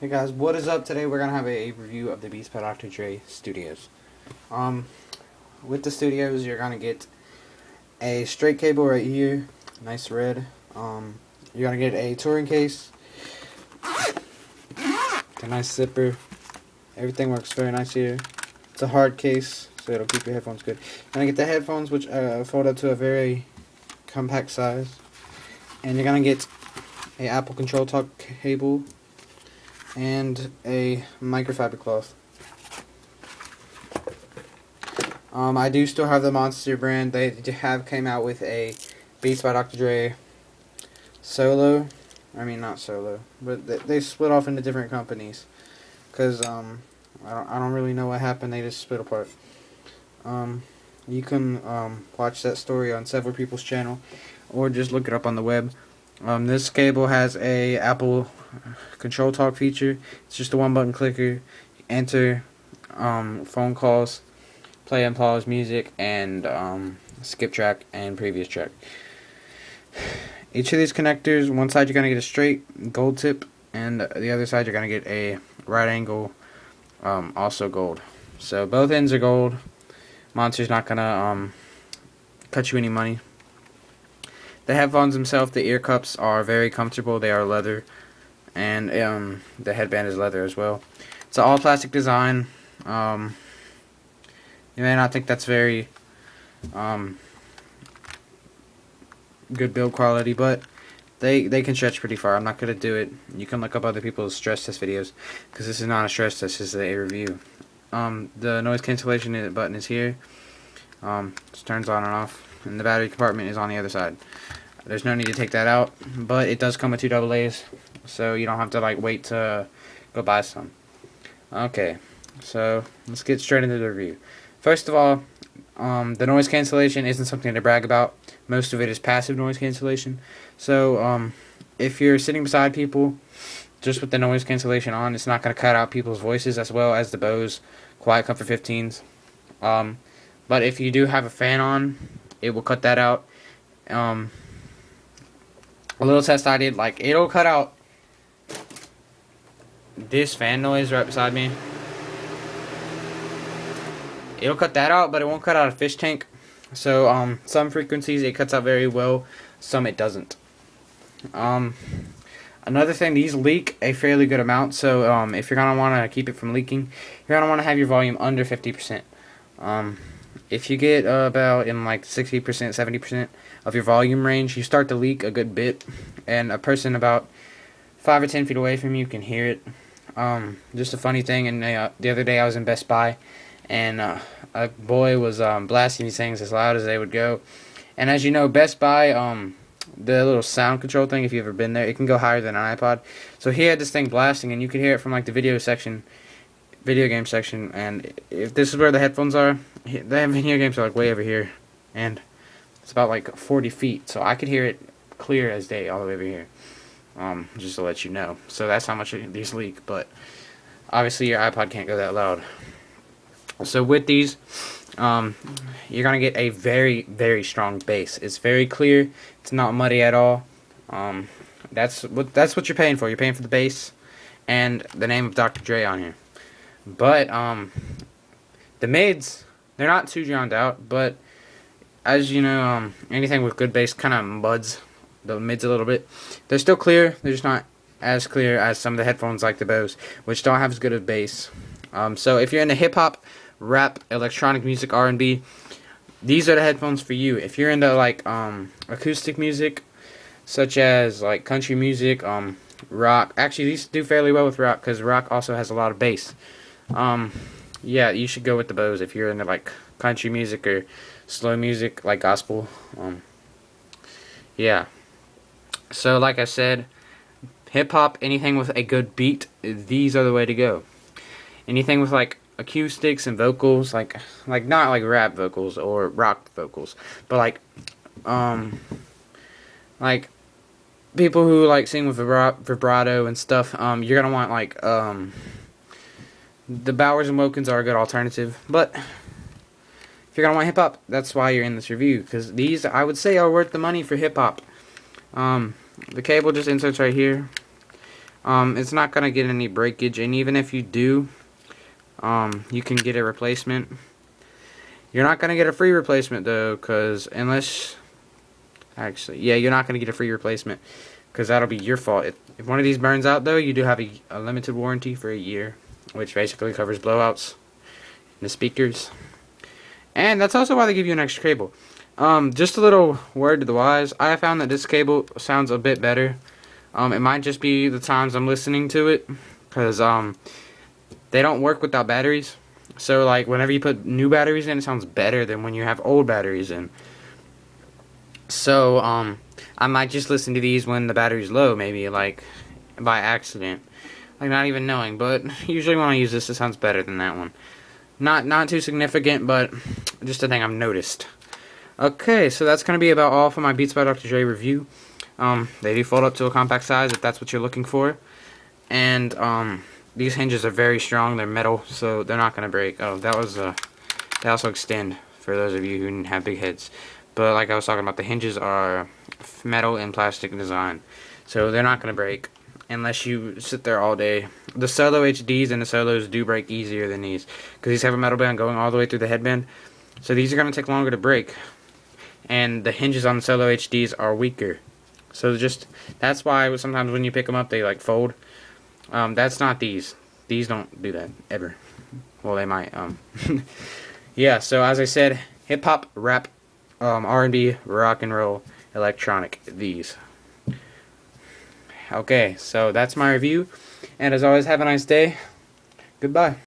Hey guys, what is up? Today we're gonna have a review of the Beats by Dr.dre Studios. With the Studios, you're gonna get a straight cable right here, nice red. You're gonna get a touring case, a nice zipper. Everything works very nice here. It's a hard case, so it'll keep your headphones good. You're gonna get the headphones, which fold up to a very compact size, and you're gonna get a Apple Control Talk cable and a microfiber cloth. I do still have the Monster brand. They have came out with a Beats by Dr. Dre solo. I mean, not solo, but they split off into different companies. Cause I don't really know what happened. They just split apart. You can watch that story on several people's channel, or just look it up on the web. This cable has a Apple Control Talk feature. It's just a one-button clicker. Enter phone calls, play and pause music, and skip track and previous track. Each of these connectors, one side you're going to get a straight gold tip, and the other side you're going to get a right angle, also gold. So both ends are gold. Monster's not going to cut you any money. The headphones themselves, the ear cups, are very comfortable. They are leather, and the headband is leather as well. It's an all plastic design. You may not think that's very good build quality, but they can stretch pretty far. I'm not going to do it. You can look up other people's stress test videos, because this is not a stress test, this is a review. The noise cancellation button is here. Just turns on and off, and the battery compartment is on the other side. There's no need to take that out, but it does come with 2 AA's, so you don't have to wait to go buy some. Okay, so let's get straight into the review. First of all, the noise cancellation isn't something to brag about. Most of it is passive noise cancellation. So if you're sitting beside people just with the noise cancellation on, it's not going to cut out people's voices, as well as the Bose Quiet Comfort 15s. But if you do have a fan on, it will cut that out. A little test I did, it'll cut out this fan noise right beside me. It'll cut that out, but it won't cut out a fish tank. So some frequencies it cuts out very well, some it doesn't. Another thing, these leak a fairly good amount, so if you're gonna want to keep it from leaking, you're gonna want to have your volume under 50%. If you get about in 60%, 70% of your volume range, you start to leak a good bit, and a person about 5 or 10 feet away from you can hear it. Just a funny thing, and the other day I was in Best Buy, and a boy was blasting these things as loud as they would go. And as you know, Best Buy, the little sound control thing, if you've ever been there, it can go higher than an iPod. So he had this thing blasting, and you could hear it from the video game section. And if this is where the headphones are, the video games are way over here, and it's about 40 feet, so I could hear it clear as day all the way over here. Just to let you know. So that's how much these leak, but obviously your iPod can't go that loud. So with these, you're gonna get a very, very strong bass. It's very clear. It's not muddy at all. That's what you're paying for. You're paying for the bass and the name of Dr. Dre on here. But the mids, they're not too drowned out. But as you know, anything with good bass kind of muds the mids a little bit. They're still clear. They're just not as clear as some of the headphones like the Bose, which don't have as good a bass. So if you're into hip hop, rap, electronic music, R&B, these are the headphones for you. If you're into acoustic music, such as country music, rock. Actually, these do fairly well with rock, because rock also has a lot of bass. Yeah, you should go with the Bose if you're into country music or slow music, like gospel. Yeah. So like I said, hip hop, anything with a good beat, these are the way to go. Anything with acoustics and vocals, not rap vocals or rock vocals, but people who sing with vibrato and stuff, you're gonna want the Bowers and Wilkins are a good alternative. But if you're gonna want hip hop, that's why you're in this review, because these, I would say, are worth the money for hip hop. The cable just inserts right here. It's not gonna get any breakage, and even if you do, you can get a replacement. You're not gonna get a free replacement though, cause unless actually, yeah, you're not gonna get a free replacement, cause that'll be your fault. If one of these burns out though, you do have a limited warranty for a year, which basically covers blowouts in the speakers. And that's also why they give you an extra cable. Just a little word to the wise. I have found that this cable sounds a bit better. It might just be the times I'm listening to it, because they don't work without batteries. So like whenever you put new batteries in, it sounds better than when you have old batteries in. So I might just listen to these when the battery's low, maybe like by accident, like not even knowing. But usually when I use this, it sounds better than that one. Not too significant, but just a thing I've noticed. Okay, so that's going to be about all for my Beats by Dr. Dre review. They do fold up to a compact size if that's what you're looking for. And these hinges are very strong. They're metal, so they're not going to break. Oh, that was they also extend for those of you who didn't have big heads. But like I was talking about, the hinges are metal and plastic design, so they're not going to break unless you sit there all day. The Solo HDs and the Solos do break easier than these, because these have a metal band going all the way through the headband. So these are going to take longer to break. And the hinges on the Solo HDs are weaker. So just, that's why sometimes when you pick them up, they like fold. That's not these. These don't do that, ever. Well, they might. Yeah, so as I said, hip-hop, rap, R&B, rock and roll, electronic, these. Okay, so that's my review. And as always, have a nice day. Goodbye.